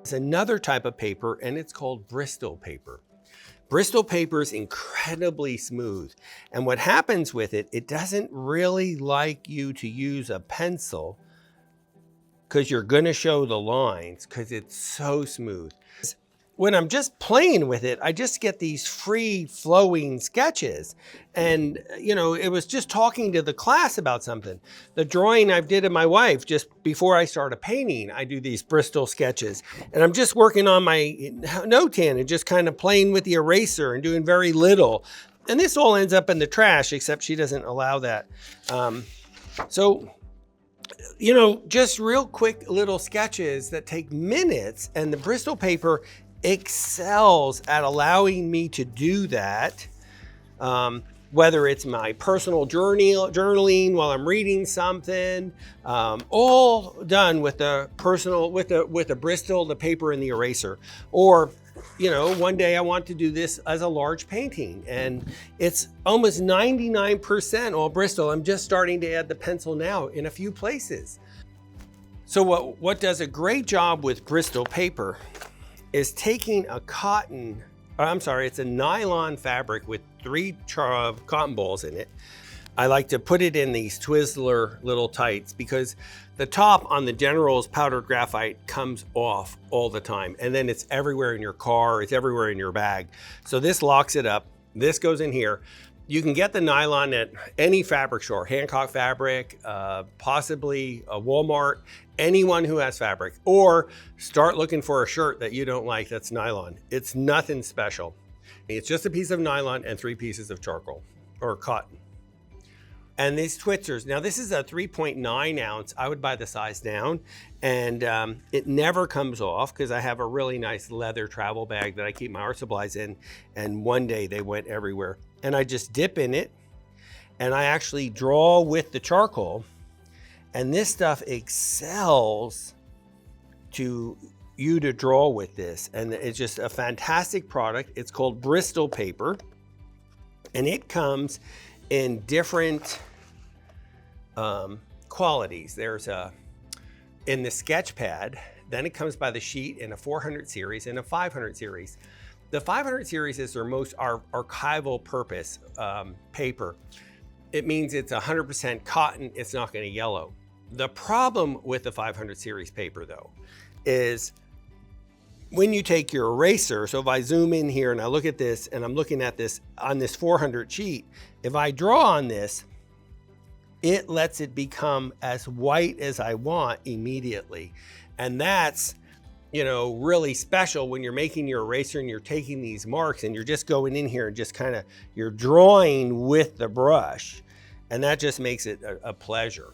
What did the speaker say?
It's another type of paper, and it's called Bristol paper. Bristol paper is incredibly smooth. And what happens with it, it doesn't really like you to use a pencil because you're going to show the lines because it's so smooth. When I'm just playing with it, I just get these free flowing sketches. And, you know, it was just talking to the class about something. The drawing I did of my wife just before I started painting, I do these Bristol sketches. And I'm just working on my notan and just kind of playing with the eraser and doing very little. And this all ends up in the trash, except she doesn't allow that. So, you know, just real quick little sketches that take minutes, and the Bristol paper excels at allowing me to do that. Whether it's my personal journaling while I'm reading something, all done with the Bristol, the paper, and the eraser. Or, you know, one day I want to do this as a large painting, and it's almost 99% all Bristol. I'm just starting to add the pencil now in a few places. So what does a great job with Bristol paper is taking a it's a nylon fabric with 3 cotton balls in it. I like to put it in these Twizzler little tights because the top on the General's powdered graphite comes off all the time. And then it's everywhere in your car, it's everywhere in your bag. So this locks it up. This goes in here. You can get the nylon at any fabric store, Hancock Fabric, possibly a Walmart, anyone who has fabric, or start looking for a shirt that you don't like that's nylon. It's nothing special. It's just a piece of nylon and 3 pieces of charcoal or cotton. And these twitzers, now this is a 3.9 ounce. I would buy the size down, and it never comes off because I have a really nice leather travel bag that I keep my art supplies in, and one day they went everywhere. And I just dip in it, and I actually draw with the charcoal, and this stuff excels to you to draw with this, and it's just a fantastic product. It's called Bristol paper, and it comes in different qualities. There's in the sketch pad, then it comes by the sheet in a 400 series and a 500 series. The 500 series is their most archival purpose paper. It means it's 100% cotton, it's not gonna yellow. The problem with the 500 series paper though, is when you take your eraser, so if I zoom in here and I look at this and I'm looking at this on this 400 sheet, if I draw on this, it lets it become as white as I want immediately. And that's, you know, really special when you're making your eraser and you're taking these marks and you're just going in here and just kind of, you're drawing with the brush. And that just makes it a pleasure.